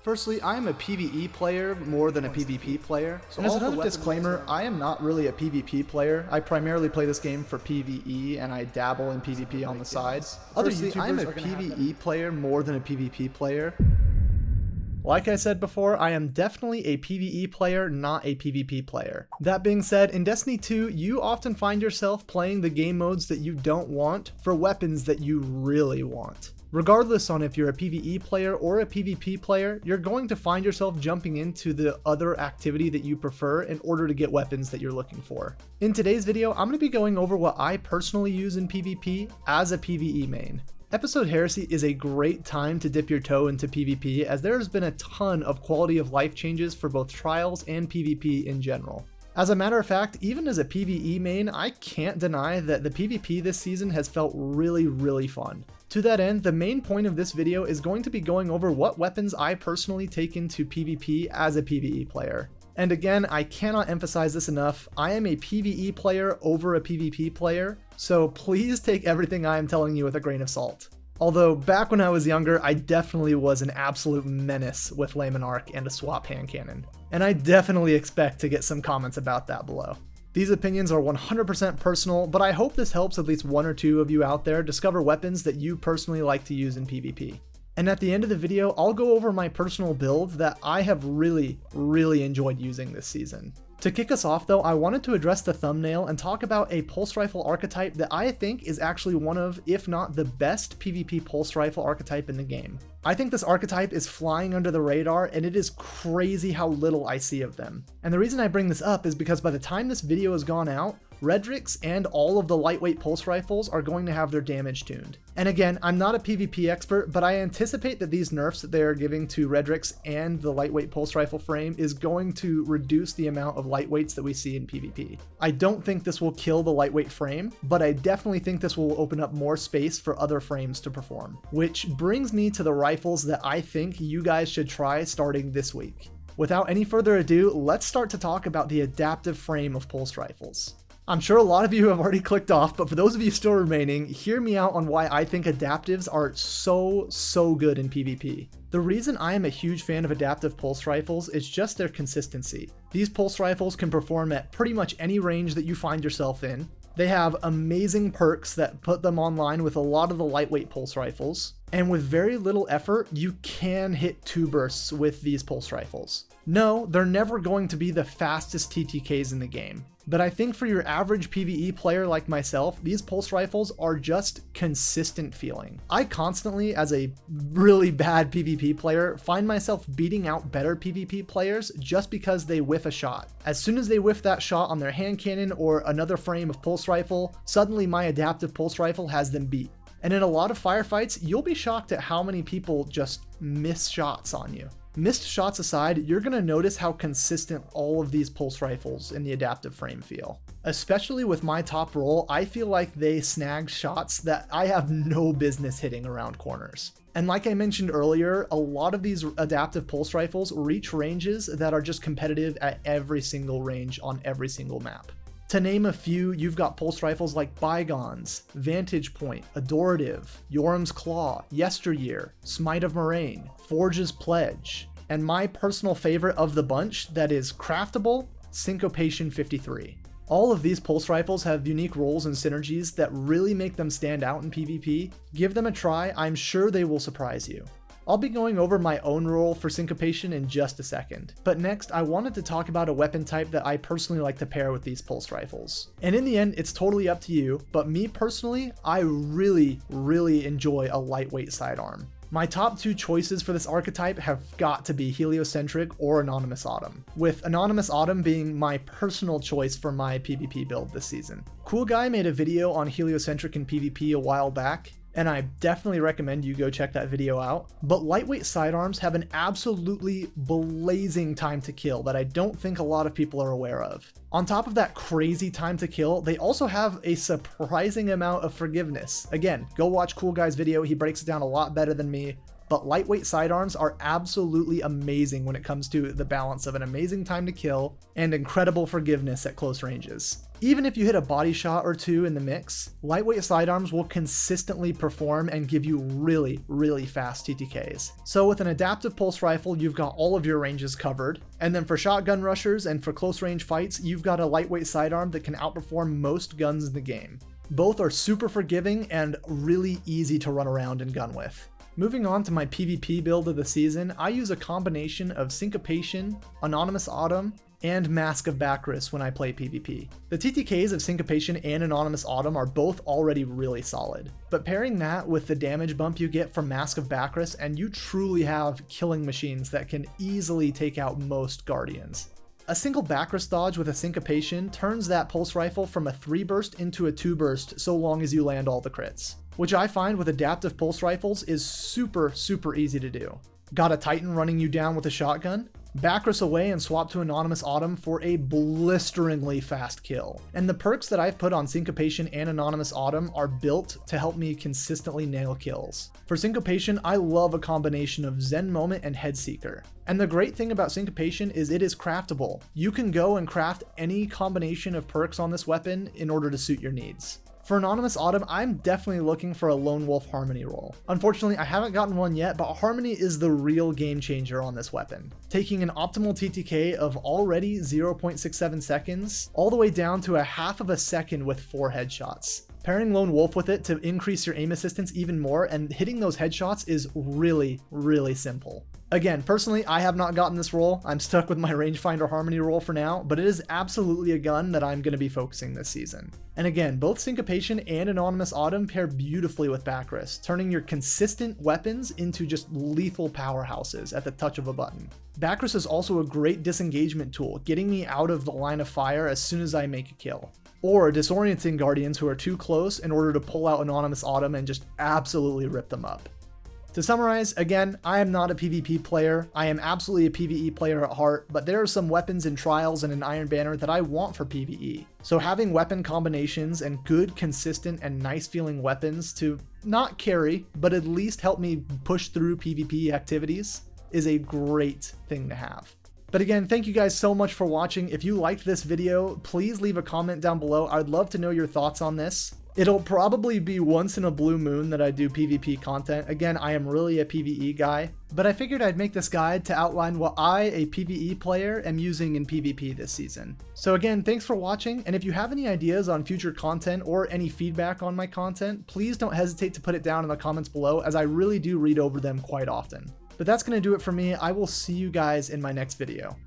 Firstly, I am a PvE player more than a PvP player. So as another disclaimer, I am not really a PvP player. I primarily play this game for PvE and I dabble in PvP on the sides. Firstly, I am a PvE player more than a PvP player. Like I said before, I am definitely a PvE player, not a PvP player. That being said, in Destiny 2, you often find yourself playing the game modes that you don't want for weapons that you really want. Regardless on if you're a PvE player or a PvP player, you're going to find yourself jumping into the other activity that you prefer in order to get weapons that you're looking for. In today's video, I'm going to be going over what I personally use in PvP as a PvE main. Episode Heresy is a great time to dip your toe into PvP, as there has been a ton of quality of life changes for both trials and PvP in general. As a matter of fact, even as a PvE main, I can't deny that the PvP this season has felt really fun. To that end, the main point of this video is going to be going over what weapons I personally take into PvP as a PvE player. And again, I cannot emphasize this enough, I am a PvE player over a PvP player, so please take everything I am telling you with a grain of salt. Although, back when I was younger, I definitely was an absolute menace with Layman Arc and a swap hand cannon. And I definitely expect to get some comments about that below. These opinions are 100% personal, but I hope this helps at least one or two of you out there discover weapons that you personally like to use in PvP. And at the end of the video, I'll go over my personal build that I have really enjoyed using this season. To kick us off though, I wanted to address the thumbnail and talk about a pulse rifle archetype that I think is actually one of, if not the best PvP pulse rifle archetype in the game. I think this archetype is flying under the radar, and it is crazy how little I see of them. And the reason I bring this up is because by the time this video has gone out, Redrix and all of the lightweight pulse rifles are going to have their damage tuned. And again, I'm not a PvP expert, but I anticipate that these nerfs that they are giving to Redrix and the lightweight pulse rifle frame is going to reduce the amount of lightweights that we see in PvP. I don't think this will kill the lightweight frame, but I definitely think this will open up more space for other frames to perform. Which brings me to the rifles that I think you guys should try starting this week. Without any further ado, let's start to talk about the adaptive frame of pulse rifles. I'm sure a lot of you have already clicked off, but for those of you still remaining, hear me out on why I think adaptives are so good in PvP. The reason I am a huge fan of adaptive pulse rifles is just their consistency. These pulse rifles can perform at pretty much any range that you find yourself in. They have amazing perks that put them online with a lot of the lightweight pulse rifles, and with very little effort, you can hit 2 bursts with these pulse rifles. No, they're never going to be the fastest TTKs in the game, but I think for your average PvE player like myself, these pulse rifles are just consistent feeling. I constantly, as a really bad PvP player, find myself beating out better PvP players just because they whiff a shot. As soon as they whiff that shot on their hand cannon or another frame of pulse rifle, suddenly my adaptive pulse rifle has them beat. And in a lot of firefights, you'll be shocked at how many people just miss shots on you. Missed shots aside, you're going to notice how consistent all of these pulse rifles in the adaptive frame feel. Especially with my top roll, I feel like they snag shots that I have no business hitting around corners. And like I mentioned earlier, a lot of these adaptive pulse rifles reach ranges that are just competitive at every single range on every single map. To name a few, you've got pulse rifles like Bygones, Vantage Point, Adorative, Yoram's Claw, Yesteryear, Smite of Moraine, Forge's Pledge, and my personal favorite of the bunch that is craftable, Syncopation 53. All of these pulse rifles have unique roles and synergies that really make them stand out in PvP. Give them a try, I'm sure they will surprise you. I'll be going over my own role for Syncopation in just a second, but next I wanted to talk about a weapon type that I personally like to pair with these pulse rifles. And in the end, it's totally up to you, but me personally, I really enjoy a lightweight sidearm. My top 2 choices for this archetype have got to be Heliocentric or Anonymous Autumn, with Anonymous Autumn being my personal choice for my PvP build this season. Cool Guy made a video on Heliocentric in PvP a while back, and I definitely recommend you go check that video out. But lightweight sidearms have an absolutely blazing time to kill that I don't think a lot of people are aware of. On top of that crazy time to kill, they also have a surprising amount of forgiveness. Again, go watch Cool Guy's video, he breaks it down a lot better than me. But lightweight sidearms are absolutely amazing when it comes to the balance of an amazing time to kill and incredible forgiveness at close ranges. Even if you hit a body shot or two in the mix, lightweight sidearms will consistently perform and give you really fast TTKs. So with an adaptive pulse rifle, you've got all of your ranges covered. And then for shotgun rushers and for close range fights, you've got a lightweight sidearm that can outperform most guns in the game. Both are super forgiving and really easy to run around and gun with. Moving on to my PvP build of the season, I use a combination of Syncopation, Anonymous Autumn, and Mask of Bacchus when I play PvP. The TTKs of Syncopation and Anonymous Autumn are both already really solid, but pairing that with the damage bump you get from Mask of Bacchus, and you truly have killing machines that can easily take out most Guardians. A single Bacchus dodge with a Syncopation turns that pulse rifle from a 3 burst into a 2 burst so long as you land all the crits, which I find with adaptive pulse rifles is super easy to do. Got a Titan running you down with a shotgun? Bacchus away and swap to Anonymous Autumn for a blisteringly fast kill. And the perks that I've put on Syncopation and Anonymous Autumn are built to help me consistently nail kills. For Syncopation, I love a combination of Zen Moment and Headseeker. And the great thing about Syncopation is it is craftable. You can go and craft any combination of perks on this weapon in order to suit your needs. For Anonymous Autumn, I'm definitely looking for a Lone Wolf Harmony roll. Unfortunately, I haven't gotten one yet, but Harmony is the real game changer on this weapon. Taking an optimal TTK of already 0.67 seconds, all the way down to a half of a second with 4 headshots. Pairing Lone Wolf with it to increase your aim assistance even more, and hitting those headshots is really simple. Again, personally, I have not gotten this roll. I'm stuck with my Rangefinder Harmony roll for now, but it is absolutely a gun that I'm going to be focusing this season. And again, both Syncopation and Anonymous Autumn pair beautifully with Bacchus, turning your consistent weapons into just lethal powerhouses at the touch of a button. Bacchus is also a great disengagement tool, getting me out of the line of fire as soon as I make a kill. Or disorienting Guardians who are too close in order to pull out Anonymous Autumn and just absolutely rip them up. To summarize, again, I am not a PvP player. I am absolutely a PvE player at heart, but there are some weapons in Trials and in Iron Banner that I want for PvE. So having weapon combinations and good, consistent, and nice feeling weapons to not carry, but at least help me push through PvP activities is a great thing to have. But again, thank you guys so much for watching. If you liked this video, please leave a comment down below. I'd love to know your thoughts on this. It'll probably be once in a blue moon that I do PvP content. Again, I am really a PvE guy, but I figured I'd make this guide to outline what I, a PvE player, am using in PvP this season. So again, thanks for watching, and if you have any ideas on future content or any feedback on my content, please don't hesitate to put it down in the comments below, as I really do read over them quite often. But that's going to do it for me. I will see you guys in my next video.